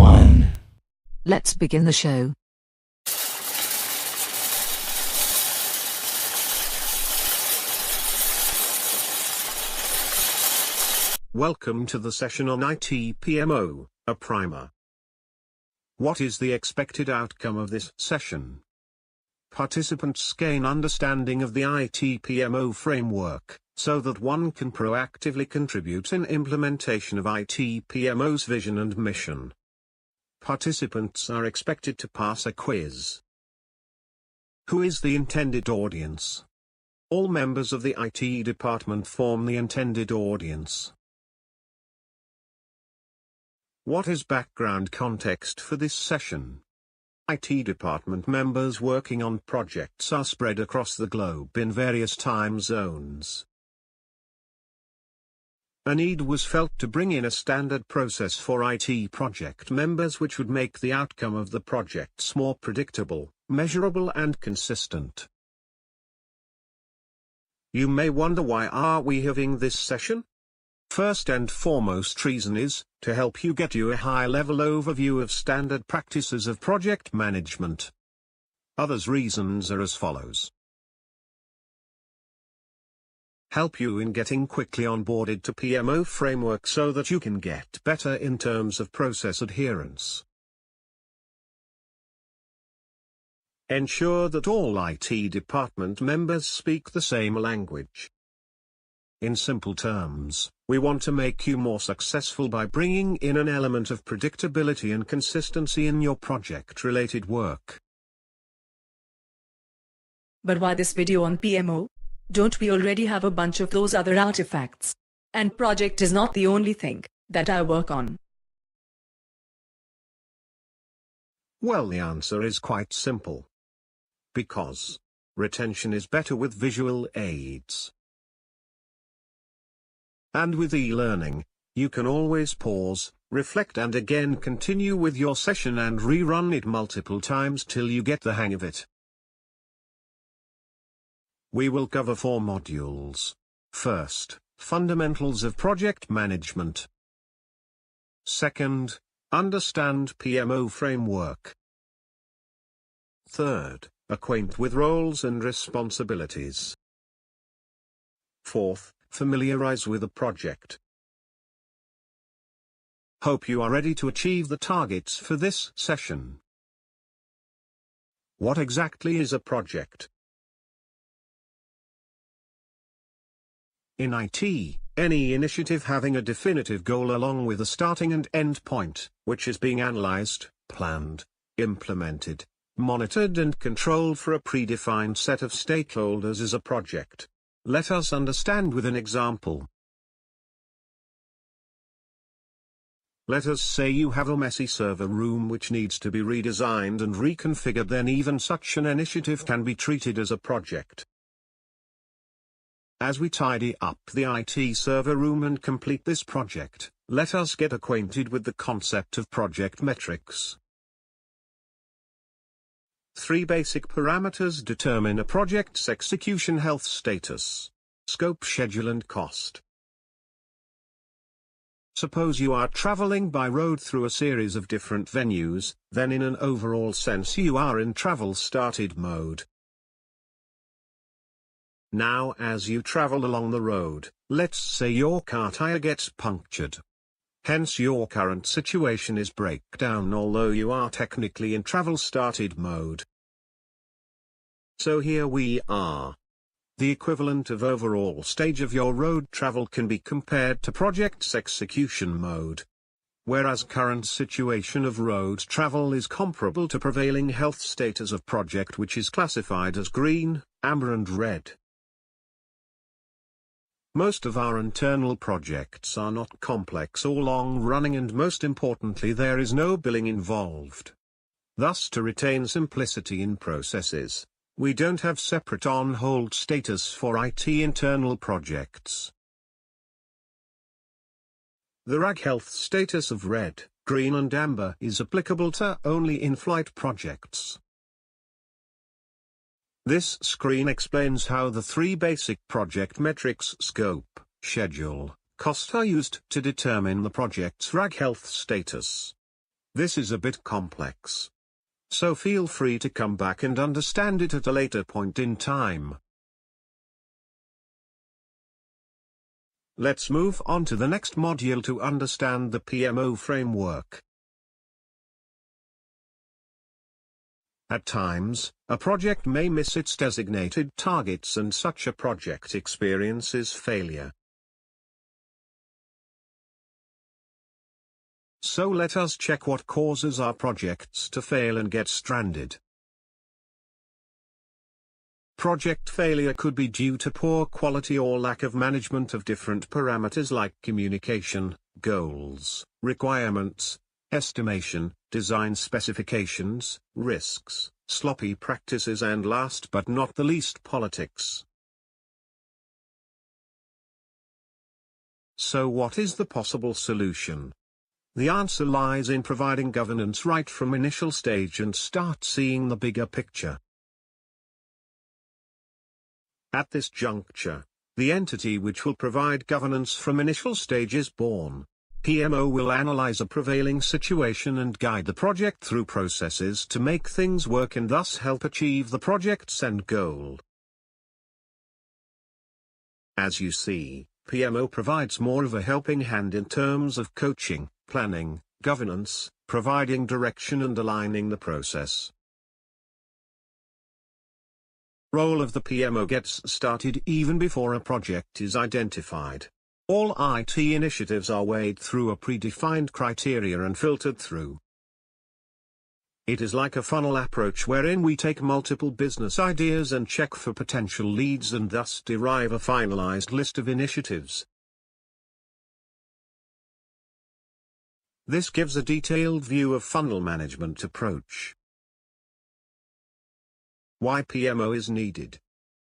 1. Let's begin the show. Welcome to the session on IT PMO, a primer. What is the expected outcome of this session? Participants gain understanding of the IT PMO framework, so that one can proactively contribute in implementation of IT PMO's vision and mission. Participants are expected to pass a quiz. Who is the intended audience? All members of the IT department form the intended audience. What is background context for this session? IT department members working on projects are spread across the globe in various time zones. A need was felt to bring in a standard process for IT project members which would make the outcome of the projects more predictable, measurable and consistent. You may wonder, why are we having this session? First and foremost reason is, to help you get a high-level overview of standard practices of project management. Others reasons are as follows. Help you in getting quickly onboarded to PMO framework so that you can get better in terms of process adherence. Ensure that all IT department members speak the same language. In simple terms, we want to make you more successful by bringing in an element of predictability and consistency in your project-related work. But why this video on PMO? Don't we already have a bunch of those other artifacts? And project is not the only thing that I work on. Well, the answer is quite simple. Because retention is better with visual aids. And with e-learning, you can always pause, reflect and again continue with your session and rerun it multiple times till you get the hang of it. We will cover 4 modules. First, fundamentals of project management. Second, understand PMO framework. Third, acquaint with roles and responsibilities. Fourth, familiarize with a project. Hope you are ready to achieve the targets for this session. What exactly is a project? In IT, any initiative having a definitive goal along with a starting and end point, which is being analyzed, planned, implemented, monitored and controlled for a predefined set of stakeholders is a project. Let us understand with an example. Let us say you have a messy server room which needs to be redesigned and reconfigured, then even such an initiative can be treated as a project. As we tidy up the IT server room and complete this project, let us get acquainted with the concept of project metrics. 3 basic parameters determine a project's execution health status: scope, schedule and cost. Suppose you are traveling by road through a series of different venues, then in an overall sense you are in travel started mode. Now as you travel along the road, let's say your car tire gets punctured. Hence your current situation is breakdown, although you are technically in travel started mode. So here we are. The equivalent of overall stage of your road travel can be compared to project's execution mode. Whereas current situation of road travel is comparable to prevailing health status of project, which is classified as green, amber and red. Most of our internal projects are not complex or long-running, and most importantly there is no billing involved. Thus, to retain simplicity in processes, we don't have separate on-hold status for IT internal projects. The RAG health status of red, green and amber is applicable to only in-flight projects. This screen explains how the 3 basic project metrics scope, schedule, cost are used to determine the project's RAG health status. This is a bit complex. So feel free to come back and understand it at a later point in time. Let's move on to the next module to understand the PMO framework. At times, a project may miss its designated targets and such a project experiences failure. So let us check what causes our projects to fail and get stranded. Project failure could be due to poor quality or lack of management of different parameters like communication, goals, requirements, estimation, design specifications, risks, sloppy practices, and last but not the least, politics. So what is the possible solution? The answer lies in providing governance right from initial stage and start seeing the bigger picture. At this juncture, the entity which will provide governance from initial stage is born. PMO will analyze a prevailing situation and guide the project through processes to make things work and thus help achieve the project's end goal. As you see, PMO provides more of a helping hand in terms of coaching, planning, governance, providing direction and aligning the process. Role of the PMO gets started even before a project is identified. All IT initiatives are weighed through a predefined criteria and filtered through. It is like a funnel approach wherein we take multiple business ideas and check for potential leads and thus derive a finalized list of initiatives. This gives a detailed view of funnel management approach. Why PMO is needed?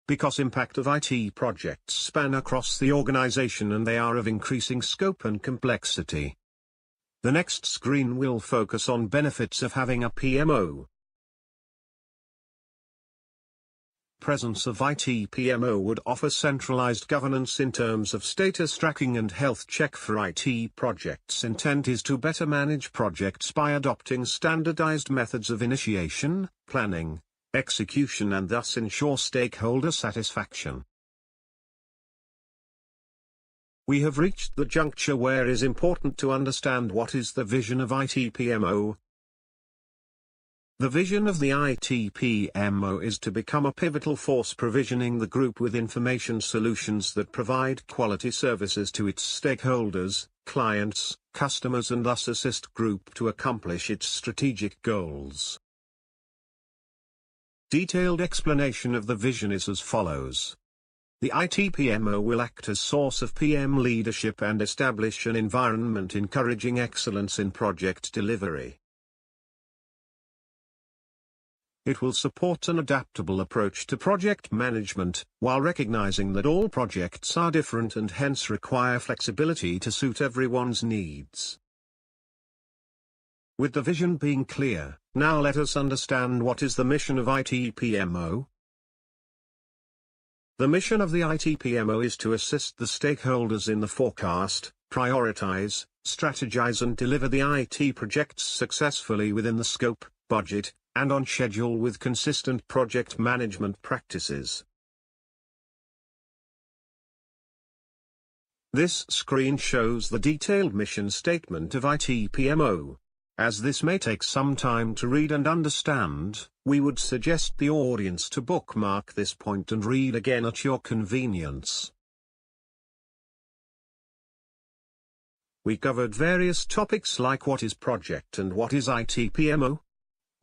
Because impact of IT projects span across the organization and they are of increasing scope and complexity. The next screen will focus on benefits of having a PMO. Presence of IT PMO would offer centralized governance in terms of status tracking and health check for IT projects. Intent is to better manage projects by adopting standardized methods of initiation, planning, execution and thus ensure stakeholder satisfaction. We have reached the juncture where it is important to understand what is the vision of IT PMO. The vision of the IT PMO is to become a pivotal force provisioning the group with information solutions that provide quality services to its stakeholders, clients, customers and thus assist group to accomplish its strategic goals. Detailed explanation of the vision is as follows. The IT PMO will act as source of PM leadership and establish an environment encouraging excellence in project delivery. It will support an adaptable approach to project management, while recognizing that all projects are different and hence require flexibility to suit everyone's needs. With the vision being clear, now let us understand what is the mission of IT PMO. The mission of the IT PMO is to assist the stakeholders in the forecast, prioritize, strategize and deliver the IT projects successfully within the scope, budget, and on schedule with consistent project management practices. This screen shows the detailed mission statement of IT PMO. As this may take some time to read and understand, we would suggest the audience to bookmark this point and read again at your convenience. We covered various topics like what is project and what is IT PMO.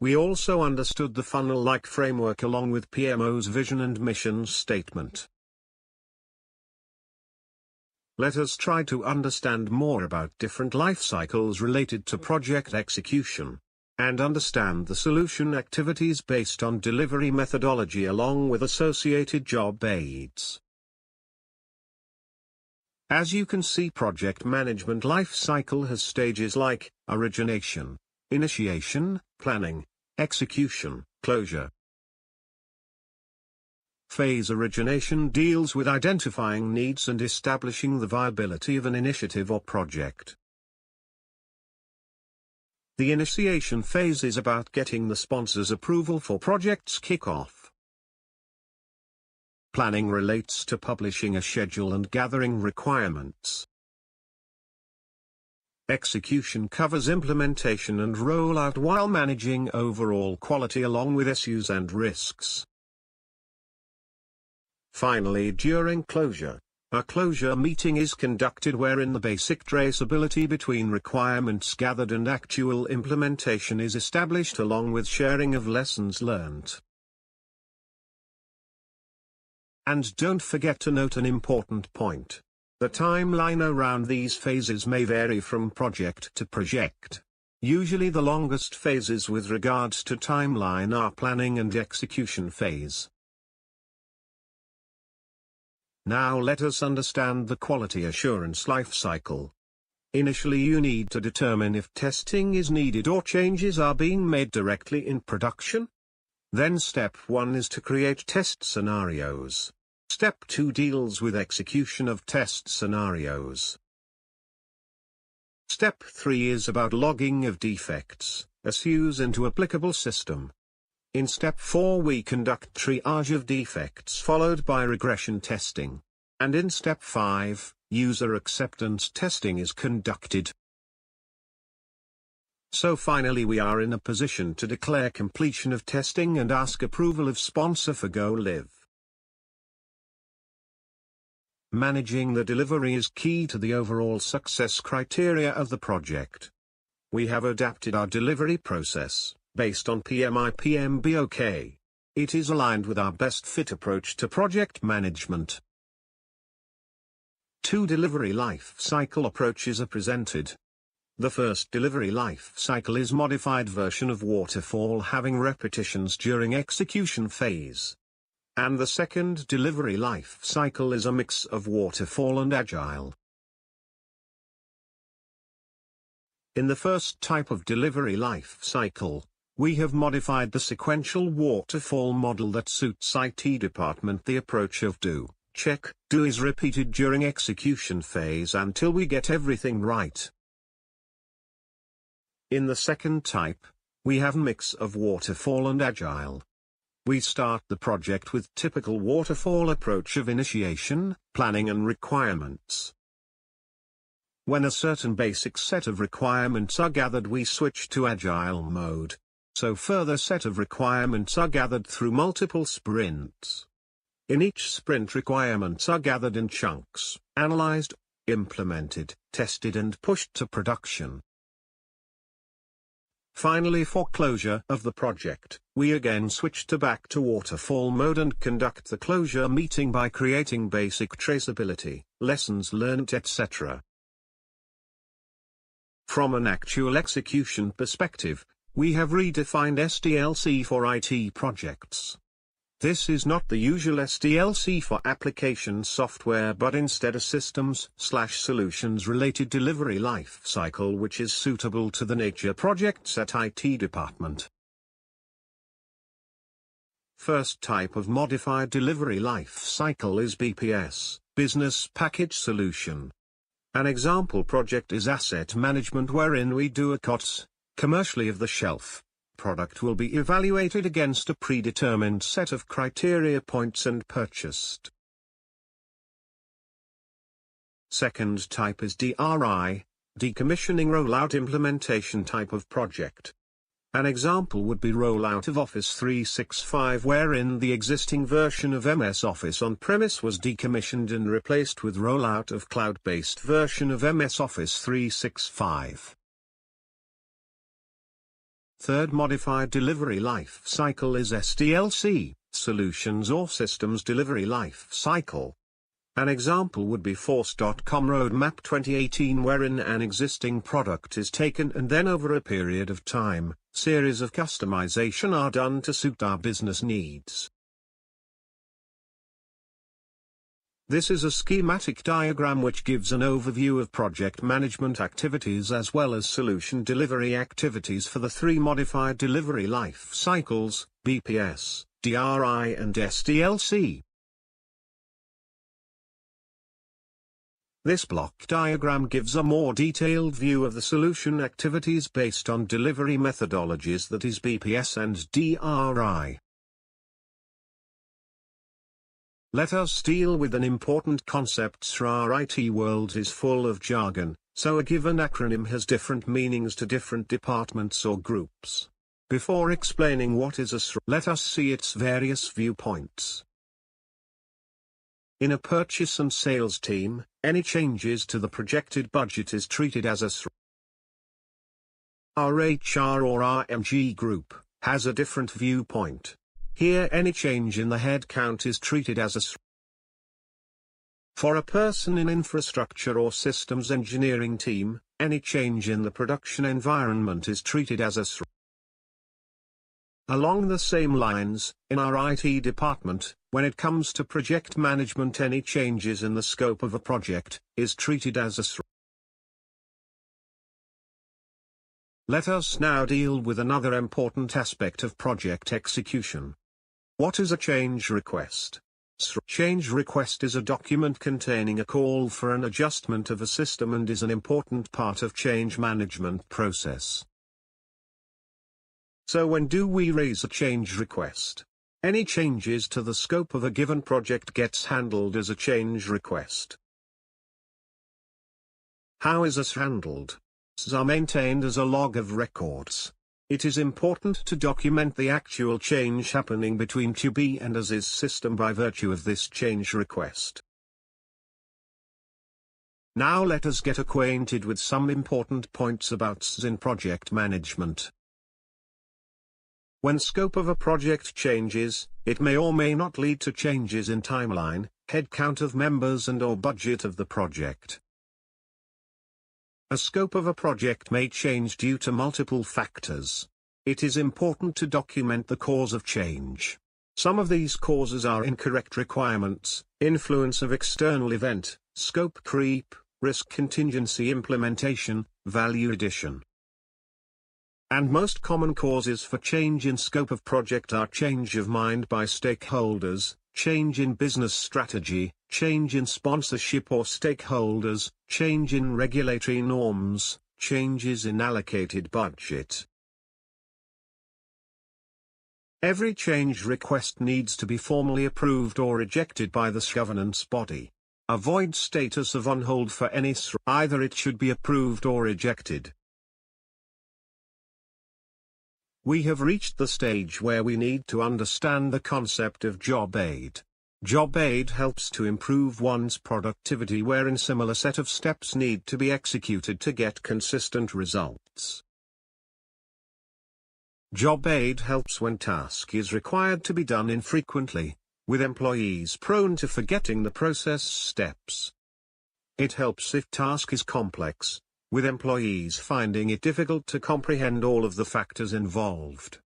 We also understood the funnel-like framework along with PMO's vision and mission statement. Let us try to understand more about different life cycles related to project execution, and understand the solution activities based on delivery methodology along with associated job aids. As you can see, project management life cycle has stages like origination, initiation, planning, execution, closure. Phase origination deals with identifying needs and establishing the viability of an initiative or project. The initiation phase is about getting the sponsor's approval for project's kickoff. Planning relates to publishing a schedule and gathering requirements. Execution covers implementation and rollout while managing overall quality along with issues and risks. Finally, during closure, a closure meeting is conducted wherein the basic traceability between requirements gathered and actual implementation is established along with sharing of lessons learned. And don't forget to note an important point. The timeline around these phases may vary from project to project. Usually the longest phases with regards to timeline are planning and execution phase. Now let us understand the quality assurance life cycle. Initially you need to determine if testing is needed or changes are being made directly in production. Then step 1 is to create test scenarios. Step 2 deals with execution of test scenarios. Step 3 is about logging of defects, issues into applicable system. In step 4 we conduct triage of defects followed by regression testing. And in step 5, user acceptance testing is conducted. So finally we are in a position to declare completion of testing and ask approval of sponsor for go live. Managing the delivery is key to the overall success criteria of the project. We have adapted our delivery process, based on PMI-PMBOK. It is aligned with our best fit approach to project management. 2 delivery life cycle approaches are presented. The first delivery life cycle is modified version of waterfall having repetitions during execution phase. And the second delivery life cycle is a mix of waterfall and agile. In the first type of delivery life cycle, we have modified the sequential waterfall model that suits IT department. The approach of do, check, do is repeated during execution phase until we get everything right. In the second type, we have a mix of waterfall and agile. We start the project with typical waterfall approach of initiation, planning and requirements. When a certain basic set of requirements are gathered we switch to agile mode. So further set of requirements are gathered through multiple sprints. In each sprint requirements are gathered in chunks, analyzed, implemented, tested and pushed to production. Finally, for closure of the project, we again switch back to waterfall mode and conduct the closure meeting by creating basic traceability, lessons learned etc. From an actual execution perspective, we have redefined SDLC for IT projects. This is not the usual SDLC for application software but instead a systems/solutions related delivery life cycle which is suitable to the nature projects at IT department. First type of modified delivery life cycle is BPS, Business Package Solution. An example project is asset management wherein we do a COTS, commercially of the shelf. Product will be evaluated against a predetermined set of criteria points and purchased. Second type is DRI, Decommissioning Rollout Implementation type of project. An example would be rollout of Office 365 wherein the existing version of MS Office on-premise was decommissioned and replaced with rollout of cloud-based version of MS Office 365. Third modified delivery life cycle is SDLC, Solutions or Systems Delivery Life Cycle. An example would be Force.com Roadmap 2018 wherein an existing product is taken and then over a period of time, series of customization are done to suit our business needs. This is a schematic diagram which gives an overview of project management activities as well as solution delivery activities for the 3 modified delivery life cycles, BPS, DRI and SDLC. This block diagram gives a more detailed view of the solution activities based on delivery methodologies, that is BPS and DRI. Let us deal with an important concept. Our IT world is full of jargon, so a given acronym has different meanings to different departments or groups. Before explaining what is a SR, let us see its various viewpoints. In a purchase and sales team, any changes to the projected budget is treated as a SR. Our HR or RMG group has a different viewpoint. Here any change in the head count is treated as a SR. For a person in infrastructure or systems engineering team, any change in the production environment is treated as a SR. Along the same lines, in our IT department, when it comes to project management, any changes in the scope of a project is treated as a SR. Let us now deal with another important aspect of project execution. What is a change request? Change request is a document containing a call for an adjustment of a system and is an important part of change management process. So when do we raise a change request? Any changes to the scope of a given project gets handled as a change request. How is this handled? SRs are maintained as a log of records. It is important to document the actual change happening between to be and as is system by virtue of this change request. Now let us get acquainted with some important points about SRs in project management. When scope of a project changes, it may or may not lead to changes in timeline, headcount of members and/or budget of the project. A scope of a project may change due to multiple factors. It is important to document the cause of change. Some of these causes are incorrect requirements, influence of external event, scope creep, risk contingency implementation, value addition. And most common causes for change in scope of project are change of mind by stakeholders, change in business strategy, change in sponsorship or stakeholders, change in regulatory norms, changes in allocated budget. Every change request needs to be formally approved or rejected by the governance body. Avoid status of on hold for any SR, either it should be approved or rejected. We have reached the stage where we need to understand the concept of job aid. Job aid helps to improve one's productivity wherein similar set of steps need to be executed to get consistent results. Job aid helps when task is required to be done infrequently, with employees prone to forgetting the process steps. It helps if task is complex, with employees finding it difficult to comprehend all of the factors involved.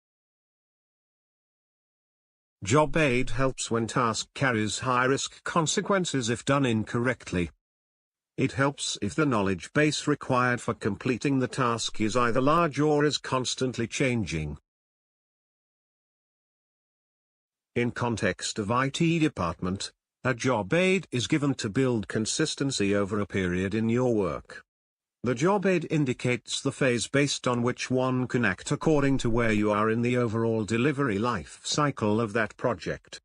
Job aid helps when task carries high-risk consequences if done incorrectly. It helps if the knowledge base required for completing the task is either large or is constantly changing. In context of IT department, a job aid is given to build consistency over a period in your work. The job aid indicates the phase based on which one can act according to where you are in the overall delivery life cycle of that project.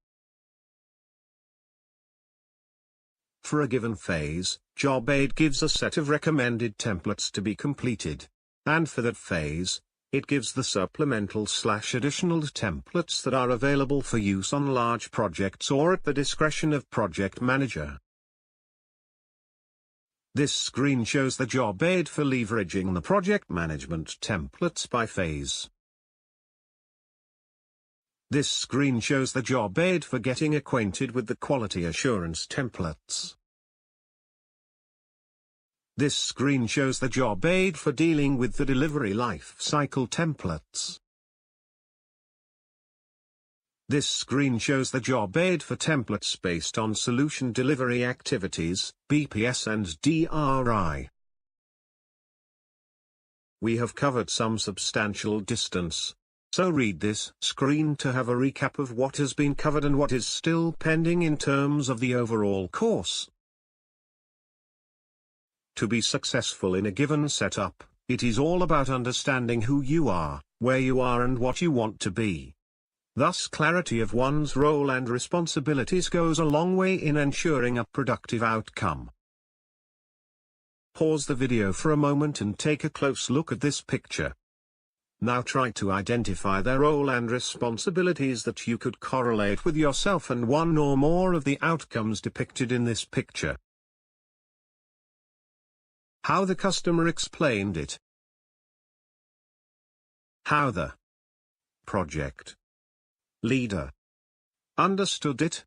For a given phase, job aid gives a set of recommended templates to be completed. And for that phase, it gives the supplemental/additional templates that are available for use on large projects or at the discretion of project manager. This screen shows the job aid for leveraging the project management templates by phase. This screen shows the job aid for getting acquainted with the quality assurance templates. This screen shows the job aid for dealing with the delivery life cycle templates. This screen shows the job aid for templates based on solution delivery activities, BPS and DRI. We have covered some substantial distance, so read this screen to have a recap of what has been covered and what is still pending in terms of the overall course. To be successful in a given setup, it is all about understanding who you are, where you are and what you want to be. Thus clarity of one's role and responsibilities goes a long way in ensuring a productive outcome. Pause the video for a moment and take a close look at this picture. Now try to identify the role and responsibilities that you could correlate with yourself and one or more of the outcomes depicted in this picture. How the customer explained it. How the project leader understood it.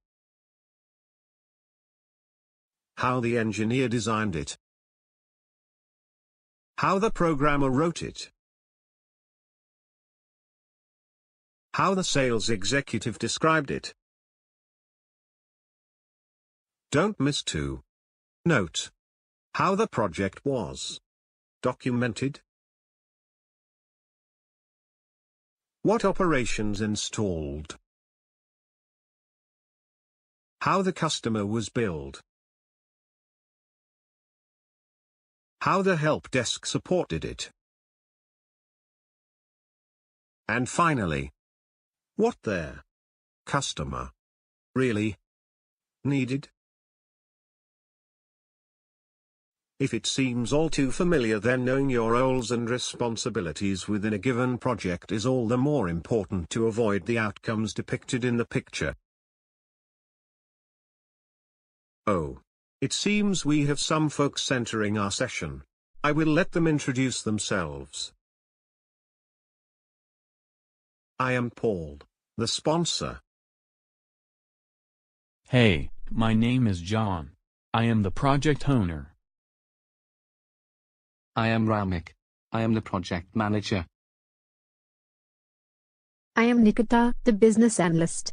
How the engineer designed it. How the programmer wrote it. How the sales executive described it. Don't miss 2. Note. How the project was documented. What operations installed. How the customer was billed. How the help desk supported it. And finally, what their customer really needed. If it seems all too familiar, then knowing your roles and responsibilities within a given project is all the more important to avoid the outcomes depicted in the picture. Oh. It seems we have some folks entering our session. I will let them introduce themselves. I am Paul, the sponsor. Hey, my name is John. I am the project owner. I am Ramik. I am the project manager. I am Nikita, the business analyst.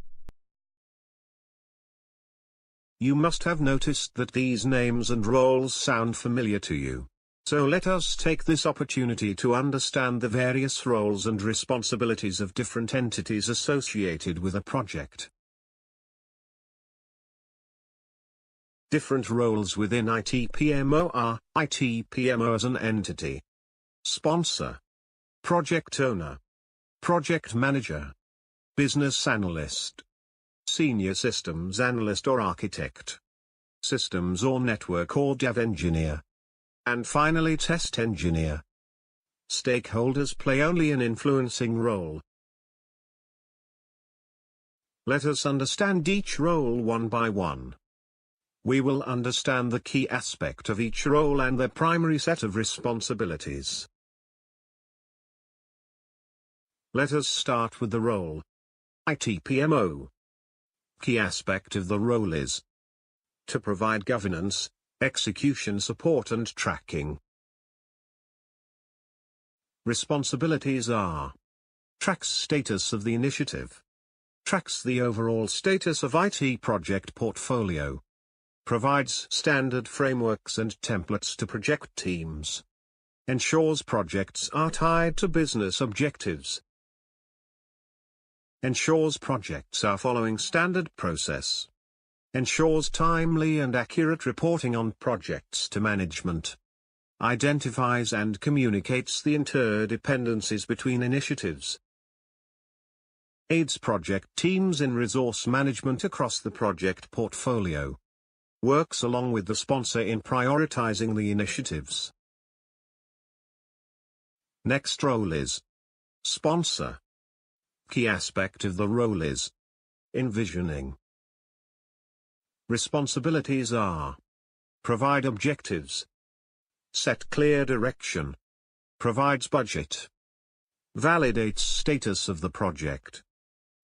You must have noticed that these names and roles sound familiar to you. So let us take this opportunity to understand the various roles and responsibilities of different entities associated with a project. Different roles within IT PMO are: IT PMO as an entity, sponsor, project owner, project manager, business analyst, senior systems analyst or architect, systems or network or dev engineer, and finally test engineer. Stakeholders play only an influencing role. Let us understand each role one by one. We will understand the key aspect of each role and their primary set of responsibilities. Let us start with the role. IT PMO. Key aspect of the role is to provide governance, execution support and tracking. Responsibilities are: tracks status of the initiative, tracks the overall status of IT project portfolio, provides standard frameworks and templates to project teams, ensures projects are tied to business objectives, ensures projects are following standard process, ensures timely and accurate reporting on projects to management, identifies and communicates the interdependencies between initiatives, aids project teams in resource management across the project portfolio, works along with the sponsor in prioritizing the initiatives. Next role is sponsor. Key aspect of the role is envisioning. Responsibilities are: provide objectives, set clear direction, provides budget, validates status of the project,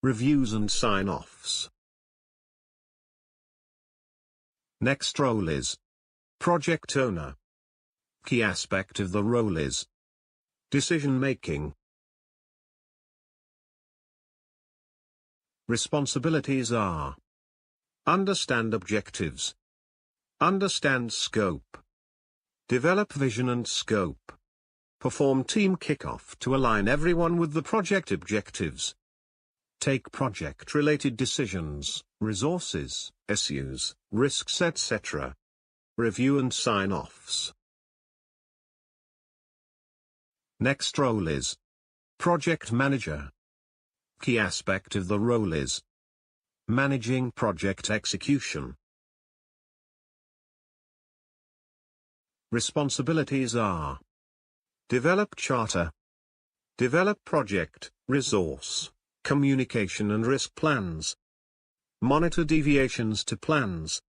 reviews and sign-offs. Next role is project owner. Key aspect of the role is decision-making. Responsibilities are: understand objectives, understand scope, develop vision and scope, perform team kickoff to align everyone with the project objectives, take project-related decisions, resources, issues, risks etc. Review and sign-offs. Next role is Project Manager. Key aspect of the role is managing project execution. Responsibilities are develop charter, develop project, resource, communication and risk plans, monitor deviations to plans,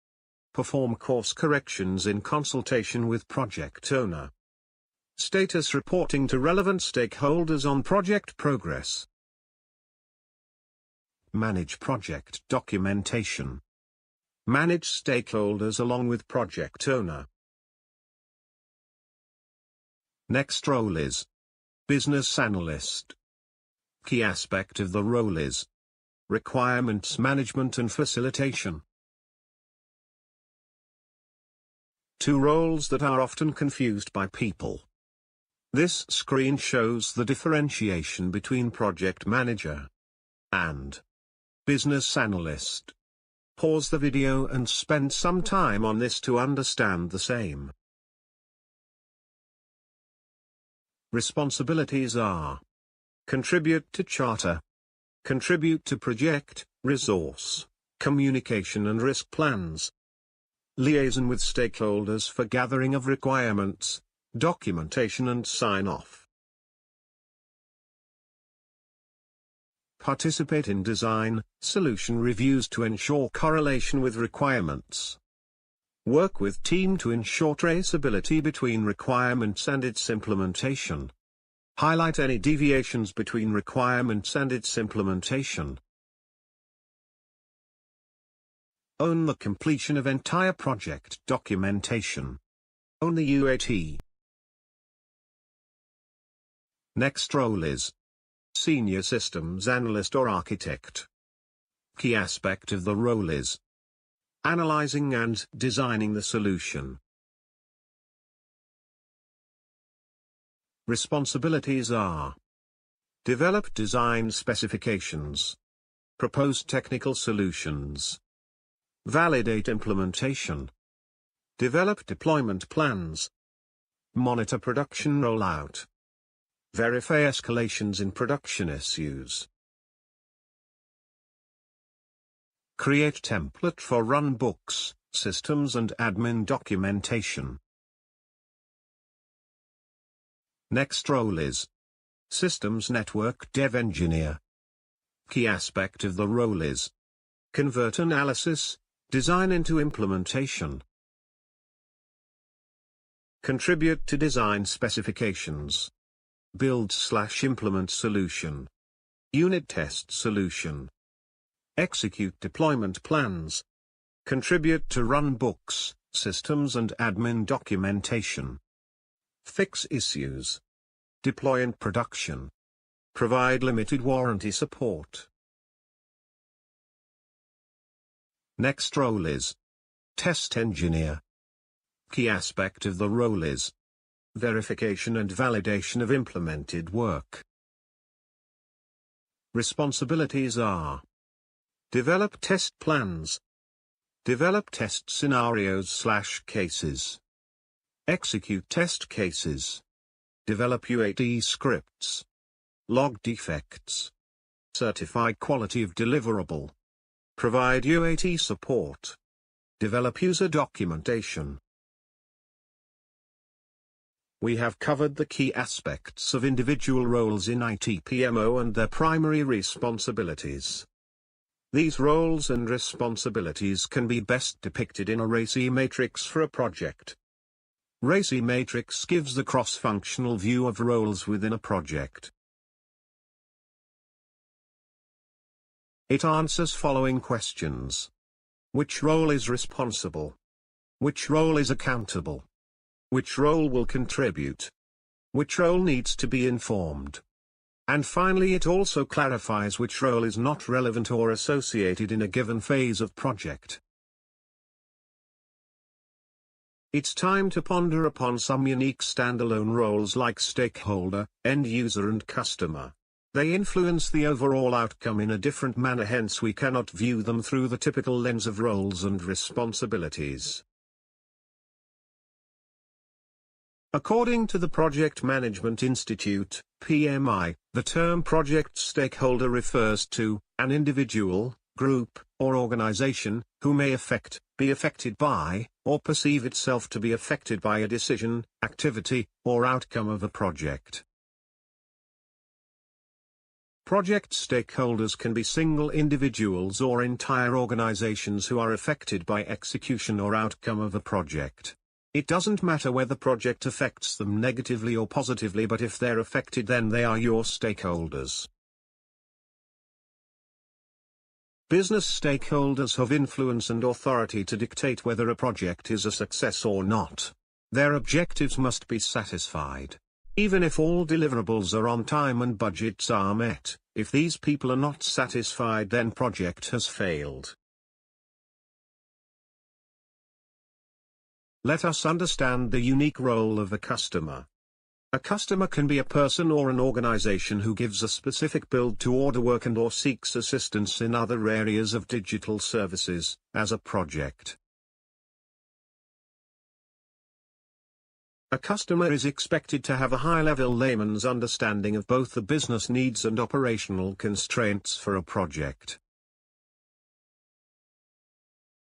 perform course corrections in consultation with project owner, status reporting to relevant stakeholders on project progress, manage project documentation, manage stakeholders along with project owner. Next role is business analyst. Key aspect of the role is requirements management and facilitation. Two roles that are often confused by people. This screen shows the differentiation between project manager and business analyst. Pause the video and spend some time on this to understand the same. Responsibilities are contribute to charter, contribute to project, resource, communication and risk plans, liaison with stakeholders for gathering of requirements, documentation and sign-off. Participate in design, solution reviews to ensure correlation with requirements. Work with team to ensure traceability between requirements and its implementation. Highlight any deviations between requirements and its implementation. Own the completion of entire project documentation. Own the UAT. Next role is Senior Systems Analyst or Architect. Key aspect of the role is analyzing and designing the solution. Responsibilities are develop design specifications, propose technical solutions, validate implementation, develop deployment plans, monitor production rollout, verify escalations in production issues. Create template for run books, systems and admin documentation. Next role is Systems Network Dev Engineer. Key aspect of the role is convert analysis, design into implementation. Contribute to design specifications. Build/implement solution. Unit test solution. Execute deployment plans. Contribute to run books, systems and admin documentation. Fix issues. Deploy in production. Provide limited warranty support. Next role is Test Engineer. Key aspect of the role is verification and validation of implemented work. Responsibilities are develop test plans, develop test scenarios/cases, execute test cases, develop UAT scripts, log defects, certify quality of deliverable, provide UAT support, develop user documentation. We have covered the key aspects of individual roles in IT PMO and their primary responsibilities. These roles and responsibilities can be best depicted in a RACI matrix for a project. RACI matrix gives the cross-functional view of roles within a project. It answers following questions. Which role is responsible? Which role is accountable? Which role will contribute? Which role needs to be informed? And finally, it also clarifies which role is not relevant or associated in a given phase of project. It's time to ponder upon some unique standalone roles like stakeholder, end user and customer. They influence the overall outcome in a different manner, hence we cannot view them through the typical lens of roles and responsibilities. According to the Project Management Institute, PMI, the term project stakeholder refers to an individual, group, or organization who may be affected by, or perceive itself to be affected by a decision, activity, or outcome of a project. Project stakeholders can be single individuals or entire organizations who are affected by execution or outcome of a project. It doesn't matter whether the project affects them negatively or positively, but if they're affected, then they are your stakeholders. Business stakeholders have influence and authority to dictate whether a project is a success or not. Their objectives must be satisfied. Even if all deliverables are on time and budgets are met, if these people are not satisfied, then project has failed. Let us understand the unique role of a customer. A customer can be a person or an organization who gives a specific build-to-order work and/or seeks assistance in other areas of digital services, as a project. A customer is expected to have a high-level layman's understanding of both the business needs and operational constraints for a project.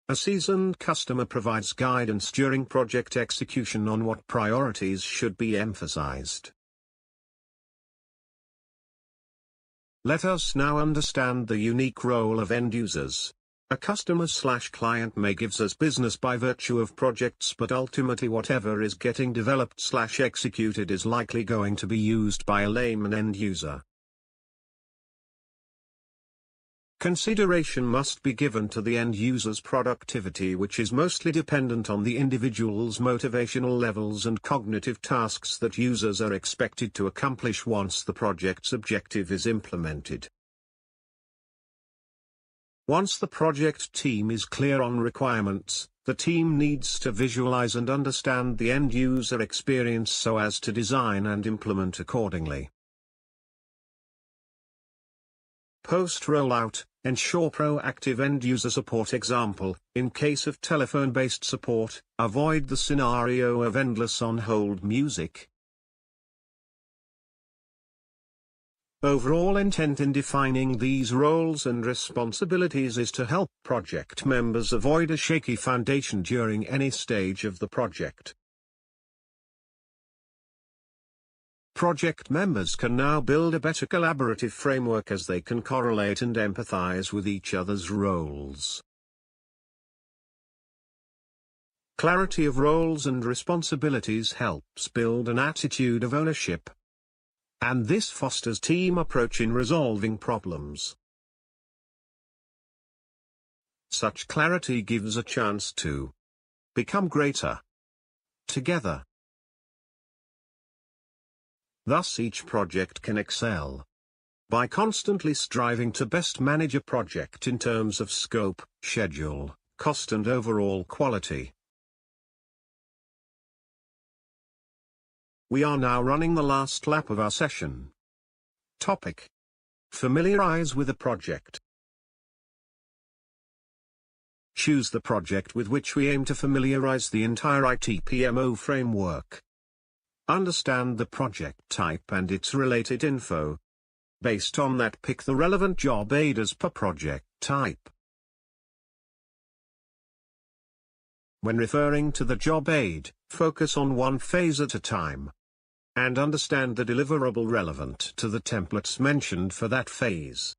A seasoned customer provides guidance during project execution on what priorities should be emphasized. Let us now understand the unique role of end users. A customer/client may give us business by virtue of projects, but ultimately whatever is getting developed/executed is likely going to be used by a layman end user. Consideration must be given to the end user's productivity, which is mostly dependent on the individual's motivational levels and cognitive tasks that users are expected to accomplish once the project's objective is implemented. Once the project team is clear on requirements, the team needs to visualize and understand the end user experience so as to design and implement accordingly. Post-rollout, ensure proactive end-user support. Example, in case of telephone-based support, avoid the scenario of endless on-hold music. Overall intent in defining these roles and responsibilities is to help project members avoid a shaky foundation during any stage of the project. Project members can now build a better collaborative framework as they can correlate and empathize with each other's roles. Clarity of roles and responsibilities helps build an attitude of ownership. And this fosters team approach in resolving problems. Such clarity gives a chance to become greater together. Thus each project can excel by constantly striving to best manage a project in terms of scope, schedule, cost and overall quality. We are now running the last lap of our session. Topic: familiarize with a project. Choose the project with which we aim to familiarize the entire IT PMO framework. Understand the project type and its related info. Based on that, pick the relevant job aid as per project type. When referring to the job aid, focus on one phase at a time. And understand the deliverable relevant to the templates mentioned for that phase.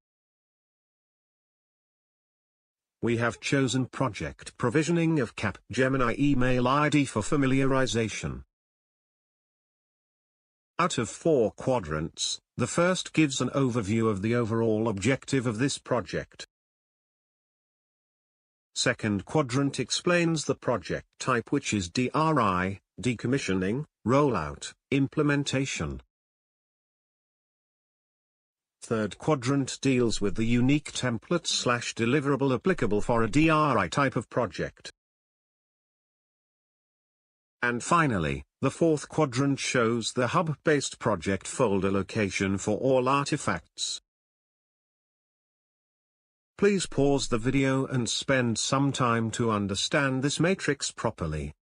We have chosen project provisioning of Capgemini email ID for familiarization. Out of 4 quadrants, the first gives an overview of the overall objective of this project. Second quadrant explains the project type, which is DRI, decommissioning, rollout, implementation. Third quadrant deals with the unique template/deliverable applicable for a DRI type of project. And finally, the fourth quadrant shows the hub-based project folder location for all artifacts. Please pause the video and spend some time to understand this matrix properly.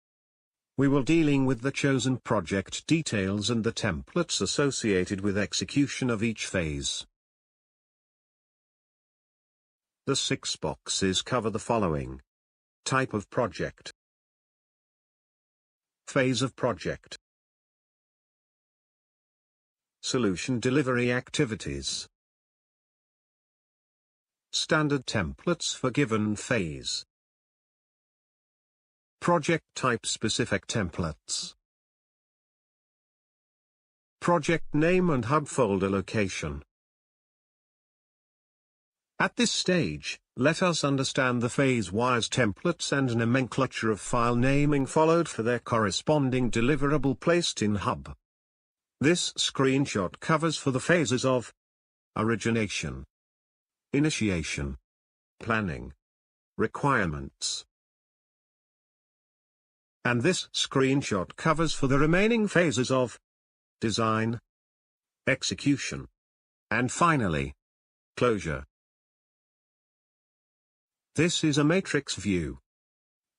We will dealing with the chosen project details and the templates associated with execution of each phase. The 6 boxes cover the following: type of project, phase of project, solution delivery activities, standard templates for given phase, project type specific templates, project name and hub folder location. At this stage, let us understand the phase-wise templates and nomenclature of file naming followed for their corresponding deliverable placed in hub. This screenshot covers for the phases of origination, initiation, planning, requirements. And this screenshot covers for the remaining phases of design, execution, and finally, closure. This is a matrix view.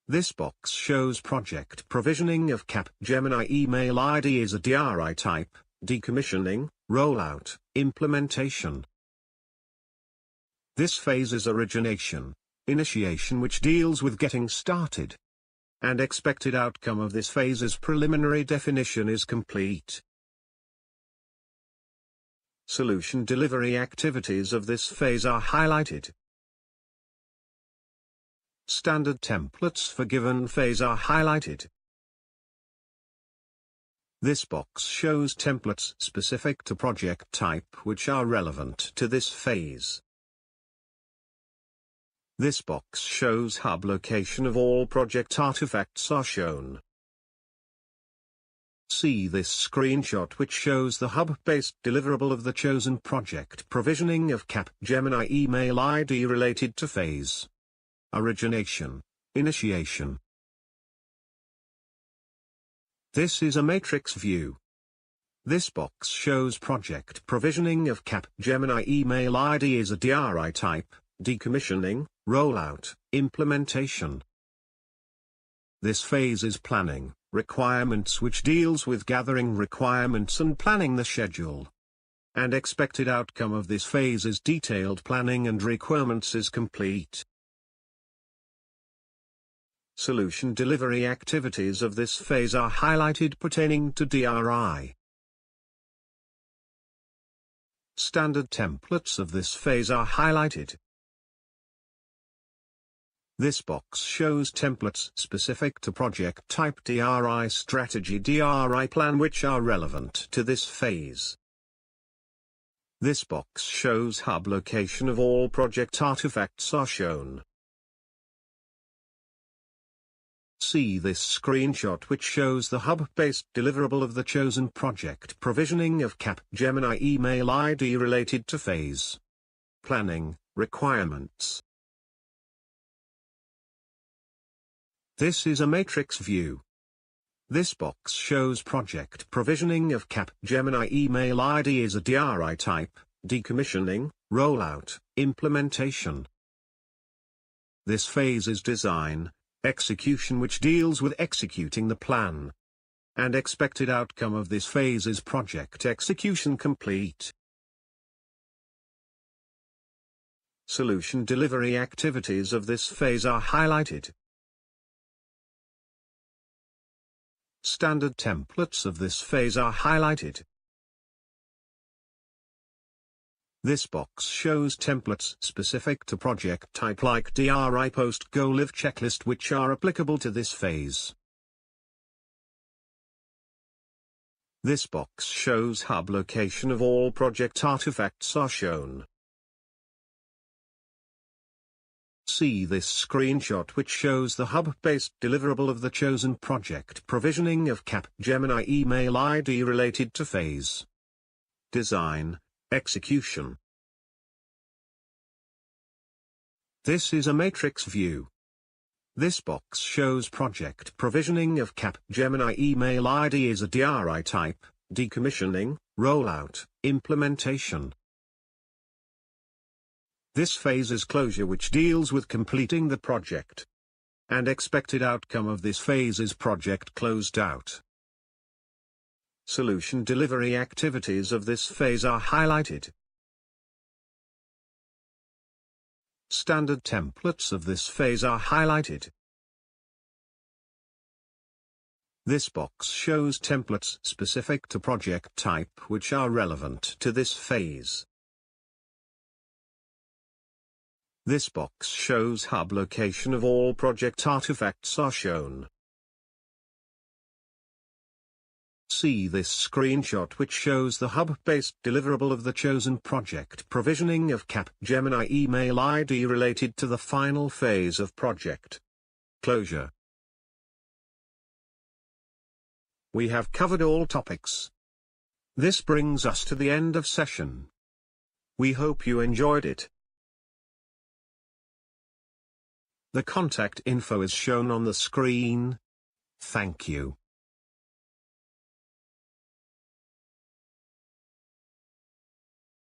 This box shows project provisioning of Capgemini email ID is a DRI type, decommissioning, rollout, implementation. This phase is origination, initiation, which deals with getting started. And expected outcome of this phase is preliminary definition is complete. Solution delivery activities of this phase are highlighted. Standard templates for given phase are highlighted. This box shows templates specific to project type which are relevant to this phase. This box shows hub location of all project artifacts are shown. See this screenshot which shows the hub-based deliverable of the chosen project provisioning of Capgemini email ID related to phase origination, initiation. This is a matrix view. This box shows project provisioning of Capgemini email ID is a DRI type, decommissioning, rollout, implementation. This phase is planning, requirements which deals with gathering requirements and planning the schedule. And expected outcome of this phase is detailed planning and requirements is complete. Solution delivery activities of this phase are highlighted pertaining to DRI. Standard templates of this phase are highlighted. This box shows templates specific to project type DRI strategy DRI plan which are relevant to this phase. This box shows hub location of all project artifacts are shown. See this screenshot which shows the hub-based deliverable of the chosen project provisioning of Capgemini email ID related to phase planning, requirements. This is a matrix view. This box shows project provisioning of Capgemini email ID is a DRI type, decommissioning, rollout, implementation. This phase is design, execution which deals with executing the plan. And expected outcome of this phase is project execution complete. Solution delivery activities of this phase are highlighted. Standard templates of this phase are highlighted. This box shows templates specific to project type like DRI post-go-live checklist which are applicable to this phase. This box shows hub location of all project artifacts are shown. See this screenshot which shows the hub-based deliverable of the chosen project provisioning of Capgemini email ID related to phase design, execution. This is a matrix view. This box shows project provisioning of Capgemini email ID is a DRI type, decommissioning, rollout, implementation. This phase is closure which deals with completing the project. and expected outcome of this phase is project closed out. Solution delivery activities of this phase are highlighted. Standard templates of this phase are highlighted. This box shows templates specific to project type which are relevant to this phase. This box shows hub location of all project artifacts are shown. See this screenshot which shows the hub-based deliverable of the chosen project provisioning of Capgemini email ID related to the final phase of project closure. We have covered all topics. This brings us to the end of session. We hope you enjoyed it. The contact info is shown on the screen. Thank you.